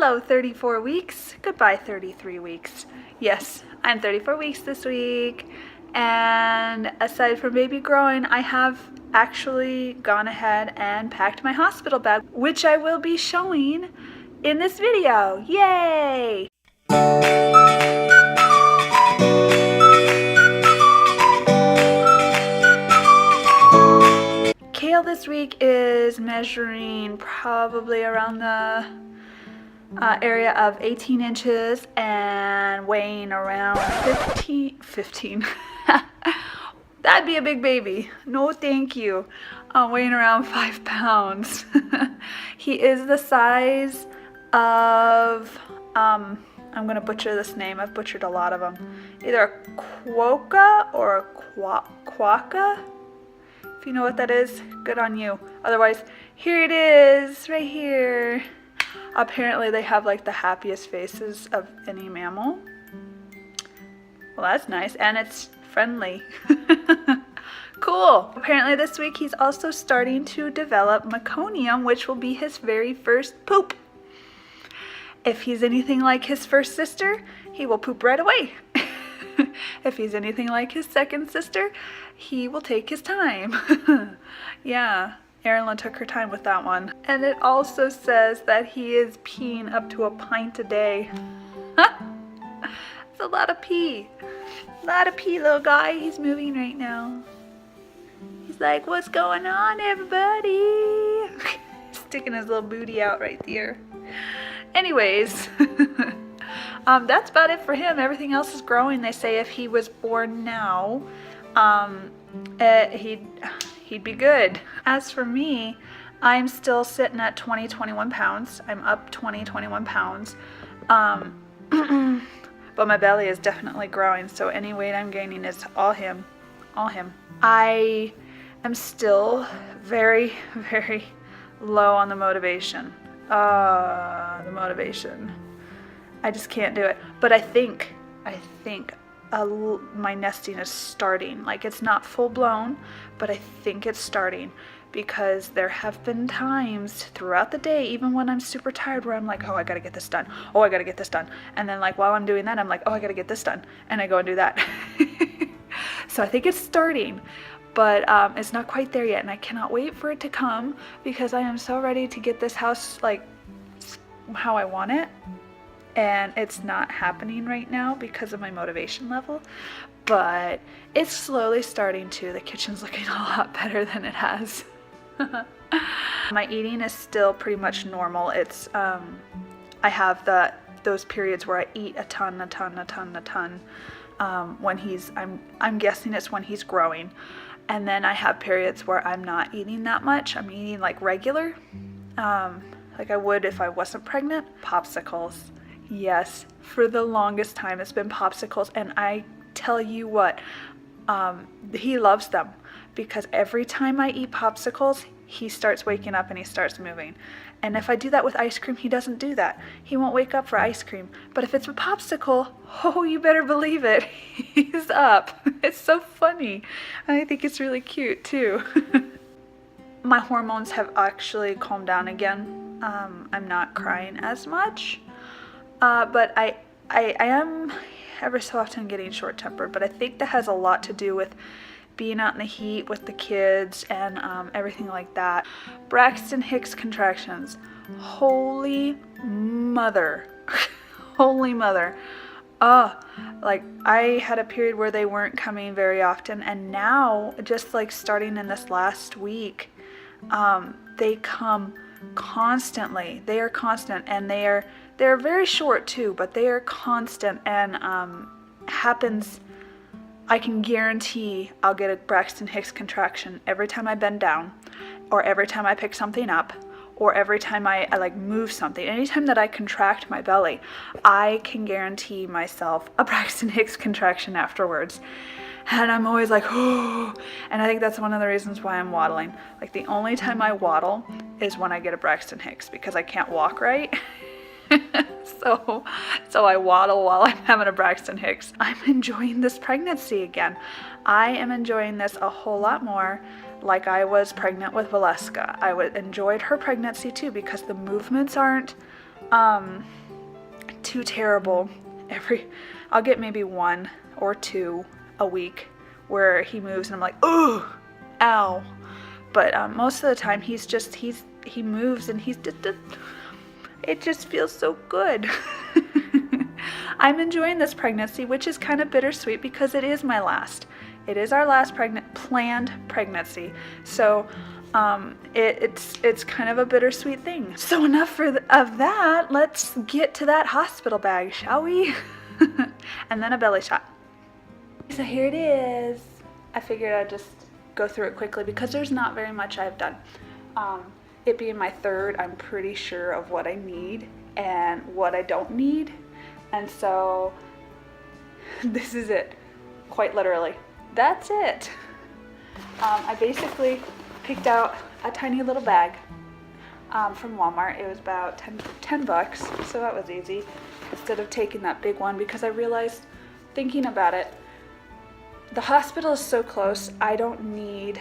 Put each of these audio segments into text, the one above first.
Hello 34 weeks, goodbye 33 weeks. Yes, I'm 34 weeks this week, and aside from baby growing, I have actually gone ahead and packed my hospital bag, which I will be showing in this video. Yay! Kale this week is measuring probably around the area of 18 inches and weighing around 15. That'd be a big baby. No thank you. Weighing around 5 pounds. He is the size of, I'm gonna butcher this name. I've butchered a lot of them. Either a quokka or a quokka. If you know what that is, good on you. Otherwise, here it is, right here. Apparently they have like the happiest faces of any mammal. Well, that's nice, and it's friendly. Cool. Apparently this week he's also starting to develop meconium, which will be his very first poop. If he's anything like his first sister, he will poop right away. If he's anything like his second sister, he will take his time. Yeah. Erin took her time with that one. And it also says that he is peeing up to a pint a day. It's a lot of pee. A lot of pee, little guy. He's moving right now. He's like, what's going on, everybody? Sticking his little booty out right there. Anyways, that's about it for him. Everything else is growing. They say if he was born now, he'd be good. As for me, I'm still sitting at 21 pounds. I'm up 21 pounds. But my belly is definitely growing, so any weight I'm gaining is all him. All him. I am still very, very low on the motivation. The motivation. I just can't do it. But I think my nesting is starting. Like, it's not full blown, but I think it's starting, because there have been times throughout the day, even when I'm super tired, where I'm like, oh, I gotta get this done. Oh, I gotta get this done. And then like while I'm doing that, I'm like, oh, I gotta get this done. And I go and do that. So I think it's starting, but it's not quite there yet. And I cannot wait for it to come, because I am so ready to get this house like how I want it. And it's not happening right now because of my motivation level, but it's slowly starting to. The kitchen's looking a lot better than it has. My eating is still pretty much normal. It's I have those periods where I eat a ton when he's, I'm guessing it's when he's growing, and then I have periods where I'm not eating that much. I'm eating like regular, like I would if I wasn't pregnant. Popsicles. Yes, for the longest time it's been popsicles, and I tell you what, he loves them, because every time I eat popsicles, he starts waking up and he starts moving. And if I do that with ice cream, he doesn't do that. He won't wake up for ice cream. But if it's a popsicle, oh, you better believe it, he's up. It's so funny. I think it's really cute too. My hormones have actually calmed down again. I'm not crying as much. But I am ever so often getting short-tempered, but I think that has a lot to do with being out in the heat with the kids and everything like that. Braxton Hicks contractions. Holy mother. Holy mother. Like I had a period where they weren't coming very often, and now, just like starting in this last week, they come constantly. They are constant, and they're very short too, but they are constant, and happens. I can guarantee I'll get a Braxton Hicks contraction every time I bend down, or every time I pick something up, or every time I like move something. Anytime that I contract my belly, I can guarantee myself a Braxton Hicks contraction afterwards. And I'm always like, oh, and I think that's one of the reasons why I'm waddling. Like, the only time I waddle is when I get a Braxton Hicks, because I can't walk right. So I waddle while I'm having a Braxton Hicks. I'm enjoying this pregnancy again. I am enjoying this a whole lot more like I was pregnant with Valeska. I enjoyed her pregnancy too, because the movements aren't too terrible. I'll get maybe 1 or 2 a week where he moves and I'm like, oh, ow. But most of the time he moves and it just feels so good. I'm enjoying this pregnancy, which is kind of bittersweet because it is my last. It is our last planned pregnancy. So it's kind of a bittersweet thing. So enough of that. Let's get to that hospital bag, shall we? And then a belly shot. So here it is. I figured I'd just go through it quickly because there's not very much I've done. It being my third, I'm pretty sure of what I need and what I don't need. And so this is it, quite literally. That's it. I basically picked out a tiny little bag from Walmart. It was about 10 bucks, so that was easy, instead of taking that big one, because I realized, thinking about it, the hospital is so close. I don't need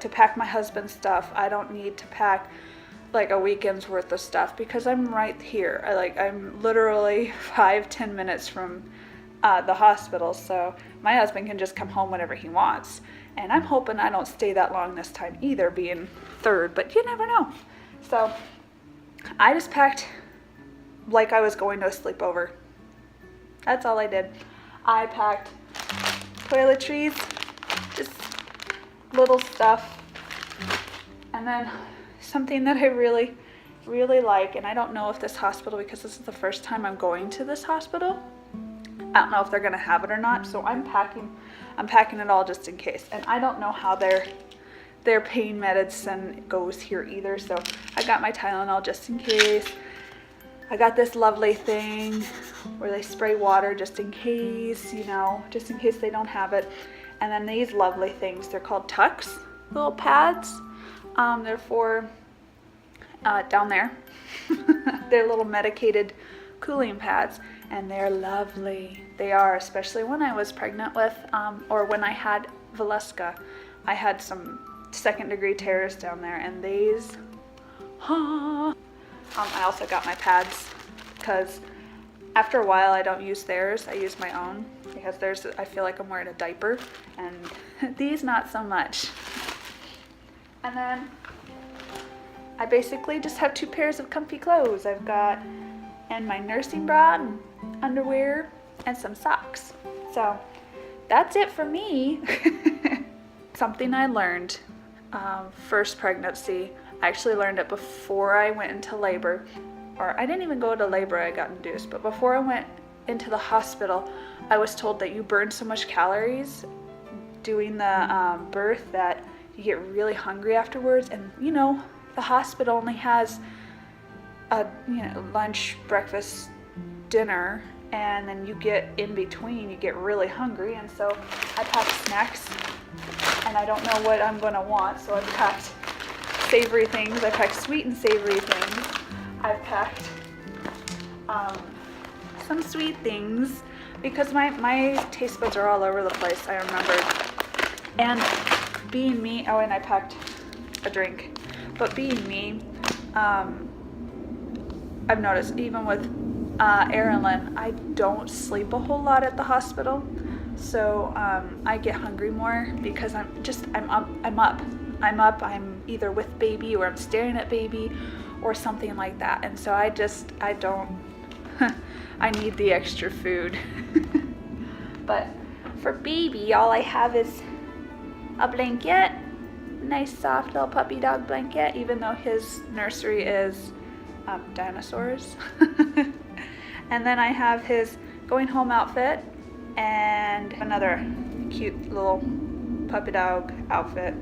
to pack my husband's stuff. I don't need to pack like a weekend's worth of stuff because I'm right here. I'm literally 5-10 minutes from the hospital, so my husband can just come home whenever he wants. And I'm hoping I don't stay that long this time either, being third, but you never know. So I just packed like I was going to a sleepover. That's all I did. I packed toiletries, just little stuff, and then something that I really, really like, and I don't know if this hospital, because this is the first time I'm going to this hospital, I don't know if they're gonna have it or not, so I'm packing it all just in case. And I don't know how their pain medicine goes here either, so I got my Tylenol just in case. I got this lovely thing where they spray water just in case, just in case they don't have it. And then these lovely things, they're called Tucks, little pads. They're for down there. They're little medicated cooling pads, and they're lovely. They are, especially when I was pregnant with, or when I had Valeska. I had some 2nd-degree tears down there, and these, I also got my pads because after a while I don't use theirs, I use my own, because theirs, I feel like I'm wearing a diaper, and these not so much. And then I basically just have 2 pairs of comfy clothes. I've got my nursing bra and underwear and some socks. So that's it for me. Something I learned first pregnancy. I actually learned it before I went into labor, or I didn't even go to labor, I got induced, but before I went into the hospital, I was told that you burn so much calories doing the birth that you get really hungry afterwards. And the hospital only has a lunch, breakfast, dinner, and then you get in between, you get really hungry. And so I packed snacks, and I don't know what I'm gonna want, so I packed savory things. I packed sweet and savory things. I packed some sweet things because my taste buds are all over the place, I remembered. And being me, and I packed a drink, but being me, I've noticed even with Erilyn, I don't sleep a whole lot at the hospital, so I get hungry more because I'm up, I'm either with baby or I'm staring at baby or something like that. And so I don't, I need the extra food. But for baby, all I have is a blanket, nice soft little puppy dog blanket, even though his nursery is dinosaurs. And then I have his going home outfit and another cute little puppy dog outfit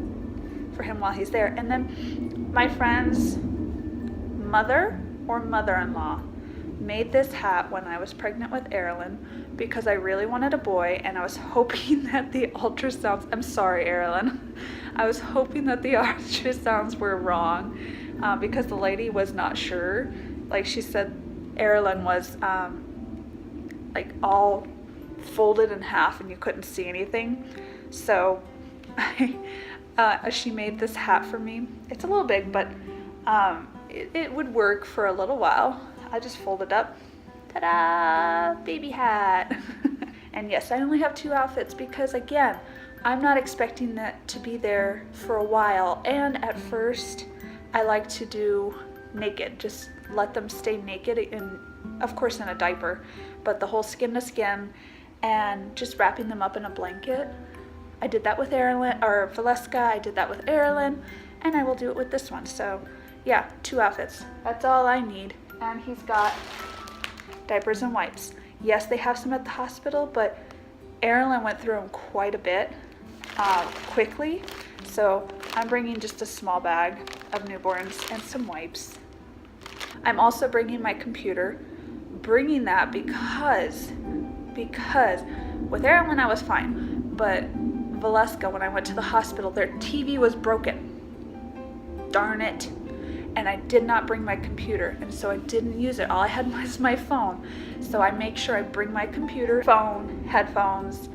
for him while he's there. And then my friend's mother or mother-in-law made this hat when I was pregnant with Erilyn because I really wanted a boy, and I was hoping that the ultrasounds, I'm sorry Erilyn, I was hoping that the ultrasounds were wrong because the lady was not sure. Like she said Erilyn was like all folded in half and you couldn't see anything. So she made this hat for me. It's a little big, but it would work for a little while. I just fold it up. Ta-da! Baby hat. And yes, I only have 2 outfits because, again, I'm not expecting that to be there for a while. And at first, I like to do naked. Just let them stay naked, of course in a diaper, but the whole skin to skin, and just wrapping them up in a blanket. I did that with Valeska, I did that with Erilyn, and I will do it with this one. So yeah, 2 outfits. That's all I need. And he's got diapers and wipes. Yes, they have some at the hospital, but Erilyn went through them quite a bit quickly. So I'm bringing just a small bag of newborns and some wipes. I'm also bringing my computer. Bringing that because with Erilyn I was fine, but Valeska, when I went to the hospital, their TV was broken. Darn it. And I did not bring my computer, and so I didn't use it. All I had was my phone. So I make sure I bring my computer, phone, headphones.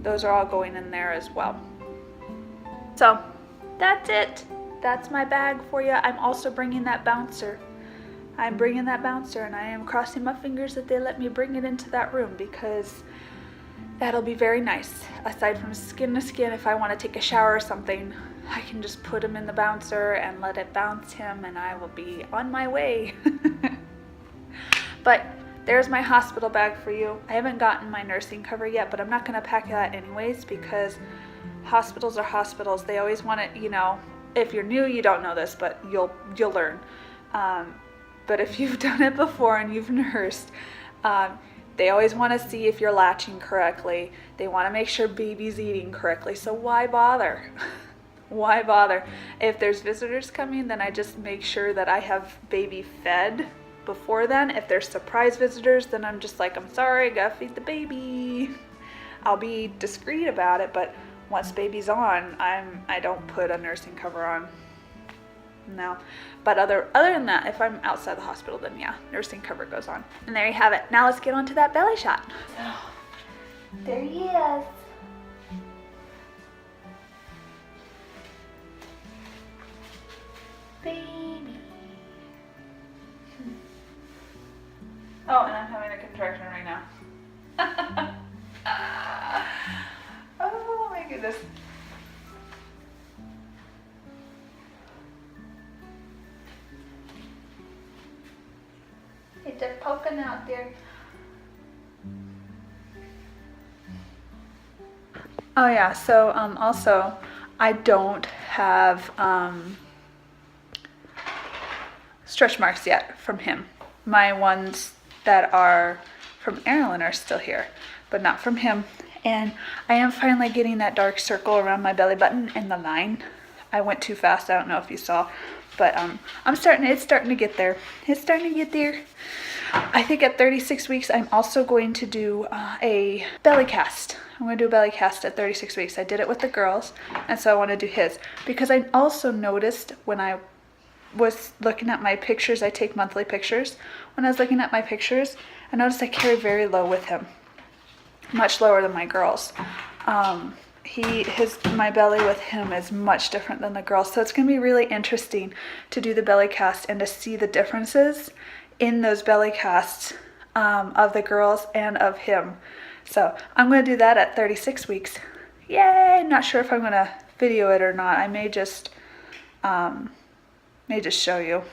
Those are all going in there as well. So that's it. That's my bag for you. I'm also bringing that bouncer. I'm bringing that bouncer, and I am crossing my fingers that they let me bring it into that room, because that'll be very nice. Aside from skin to skin, if I want to take a shower or something, I can just put him in the bouncer and let it bounce him, and I will be on my way. But there's my hospital bag for you. I haven't gotten my nursing cover yet, but I'm not going to pack that anyways, because hospitals are hospitals. They always want it, you know, if you're new, you don't know this, but you'll learn. But if you've done it before and you've nursed, they always want to see if you're latching correctly. They want to make sure baby's eating correctly. So why bother? Why bother? If there's visitors coming, then I just make sure that I have baby fed before then. If there's surprise visitors, then I'm just like, I'm sorry, I gotta feed the baby. I'll be discreet about it, but once baby's on, I don't put a nursing cover on. No. But other than that, if I'm outside the hospital, then yeah, nursing cover goes on. And there you have it. Now let's get on to that belly shot. So, there he is. Baby. Oh, and I'm having a contraction right now. Oh my goodness. It's just poking out there. Oh yeah, so also I don't have stretch marks yet from him. My ones that are from Erilyn are still here, but not from him. And I am finally getting that dark circle around my belly button and the line. I went too fast, I don't know if you saw, but it's starting to get there. It's starting to get there. I think at 36 weeks, I'm also going to do a belly cast. I'm going to do a belly cast at 36 weeks. I did it with the girls, and so I want to do his. Because I also noticed when I was looking at my pictures, I take monthly pictures. When I was looking at my pictures, I noticed I carry very low with him. Much lower than my girls. My belly with him is much different than the girls. So it's going to be really interesting to do the belly cast and to see the differences in those belly casts of the girls and of him. So I'm going to do that at 36 weeks. Yay! Not sure if I'm going to video it or not. I may just show you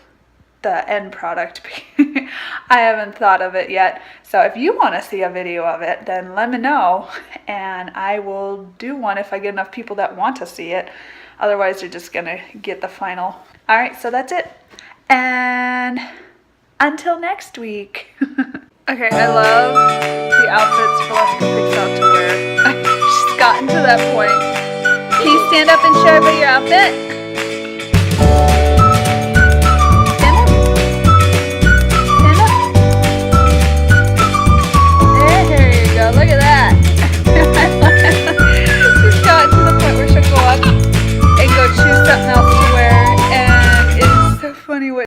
the end product. I haven't thought of it yet. So if you want to see a video of it, then let me know, and I will do one if I get enough people that want to see it. Otherwise, you're just going to get the final. All right, so that's it. And until next week. Okay, I love the outfits Valeska picks out to wear. She's gotten to that point. Can you stand up and show everybody your outfit?